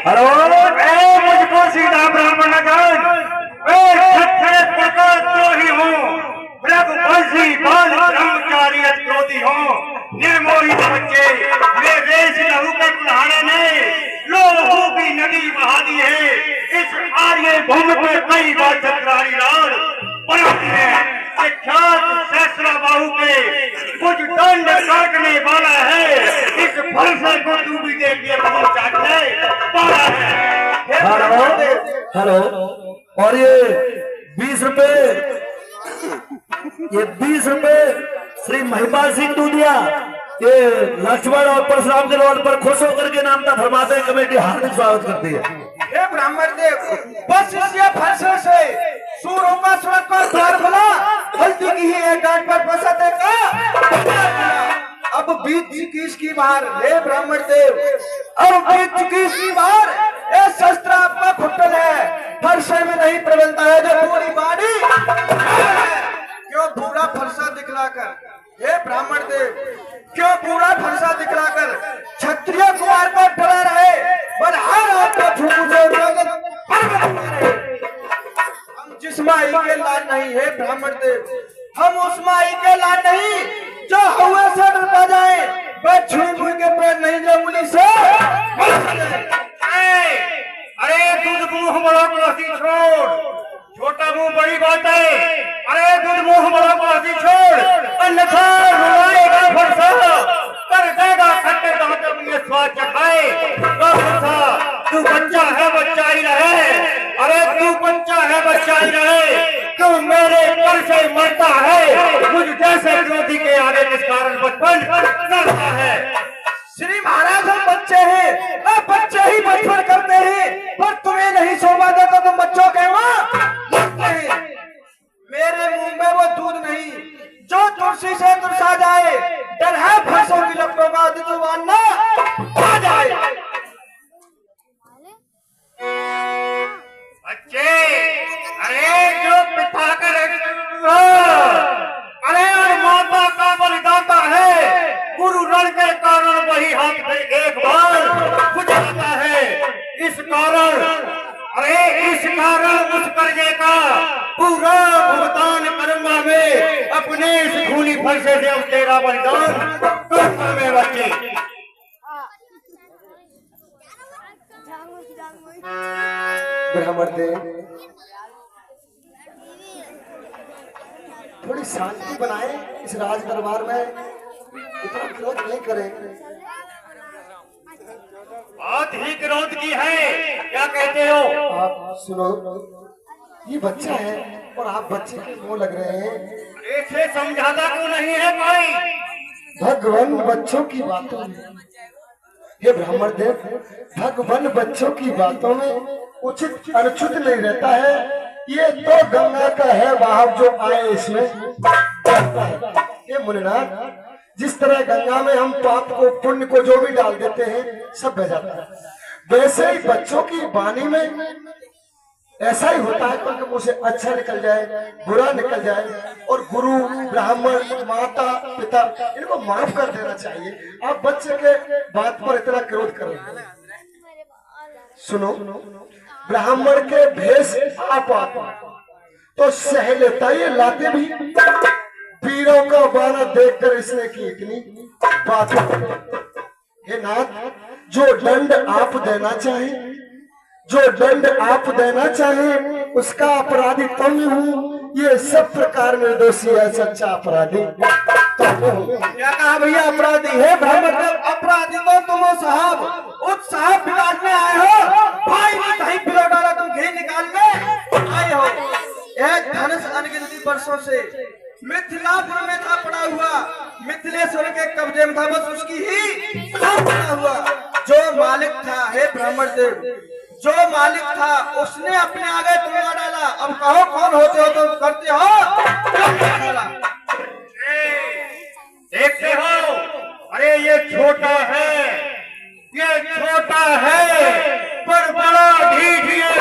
Hello मुझको सीधा ब्राह्मण जान द्रोही हो वंशी बाल ब्रह्मचारी क्रोधी हो निर्मोही बच्चे वे देश लहू के कुल्हाड़े ने लोहू की नदी बहा दी है। इस आर्य भूमि पर कई बार चक्रारी राण पनपती है। विख्यात सहस्रा बाहु के कुछ दंड काटने वाला है। इस फलसे को तू भी देखिए चाटने वाला है। हेलो और ये 20 रुपए श्री महिपाल सिंह दूधिया ये लक्ष्मण और परशुराम के रोड पर खुश होकर के नाम का फरमाते हैं। कमेटी हार्दिक स्वागत करती है। हे ब्राह्मण देव बस इसी फलसे से सूरों का स्वर्ग का द्वार खुला। हल्दी की ही एक गांठ पर बसते का अब बीत चुकी इसकी बाहर। हे ब्राह्मण देव अब बीत चुकी इसकी बाहर। ये शस्त्र आपका खुट्टल है फरसे में नहीं प्रबलता है जो पूरी बाड़ी क्यों पूरा फरसा दिखलाकर। हे ब्राह्मण देव क्यों पूरा फरसा दिखलाकर क्षत्रिय कुमार को डरा रहे बलहार आपका फूफू हम जिस माई के लाल नहीं है ब्राह्मण देव हम उस माई के लाल नहीं जो हवा से डरता जाए बस छुई छुई के पैर नहीं जो मुली से। अरे दूध मुंह बड़ा पड़ोसी छोड़ छोटा मुंह बड़ी बात है। अरे दूध मुंह बड़ा पड़ोसी छोड़ अन्यथा रुलाएगा फरसा कर देगा खट्टे दांत अपने स्वाद चखाए। तू बच्चा है बच्चा ही रहे। अरे तू बच्चा है बच्चा ही रहे। तू मेरे पर से मरता है मुझ जैसे क्रोधी के आगे किस कारण बचपन करता है। श्री महाराज हम बच्चे हैं अब बच्चे ही बचपन करते हैं पर तुम्हें नहीं शोभा देता तुम बच्चों के मेरे मुंह में वो दूध नहीं जो तुलसी से तुलसा जाए। डर है फरसों की लपटों का दिलवाना आ जाए। बच्चे अरे जो पिता का अरे और माता का बलिदाता है गुरु रण के कारण वही हाथ में एक बार गुजरता है। इस कारण उस कर्जे का पूरा भुगतान करूंगा मैं अपने इस खूनी फरसे से। अब तेरा बलिदान में बच्चे ब्राह्मण देव थोड़ी शांति बनाए इस राज दरबार में इतना क्रोध नहीं करें। बहुत ही क्रोध की है क्या कहते हो। आप सुनो ये बच्चा है और आप बच्चे के मुंह लग रहे हैं। इसे समझाता क्यों नहीं है कोई। भगवान बच्चों की बातों में हे ब्राह्मण देव भगवान बच्चों की बातों में उचित अनुचित नहीं रहता है। ये तो गंगा का है बहाव जो आए इसमें ये मुनिनाथ जिस तरह गंगा में हम पाप को पुण्य को जो भी डाल देते हैं सब बह जाता है वैसे ही बच्चों की वाणी में ऐसा ही होता है कि मुझे अच्छा निकल जाए बुरा निकल जाए और गुरु ब्राह्मण माता पिता इनको माफ कर देना चाहिए। आप बच्चे के बात पर इतना क्रोध कर रहे हैं। सुनो ब्राह्मण के भेष आप तो सह लेता ये लाते भी वीरों का बाना देखकर इसने की इतनी बात। हे नाथ जो दंड आप देना चाहे उसका अपराधी तुम हूँ। ये सब प्रकार निर्दोषी है सच्चा अपराधी क्या कहा भैया अपराधी है ब्राह्मण अपराधी तो तुम हो साहब उस साहब बिगाड़ने आए हो भाई ने कहीं पिलो डाला तुम घी निकालने आए हो। एक धनुष अनगिनती वर्षों से मिथिलापुर में था पड़ा हुआ मिथिलेश्वर के कब्जे में था बस उसकी ही पड़ा हुआ जो मालिक था। हे ब्राह्मण देव जो मालिक था उसने अपने आगे तुम्हें डाला। अब कहो कौन होते हो तुम करते हो देखते हो। अरे ये छोटा है पर बड़ा ढीठ है।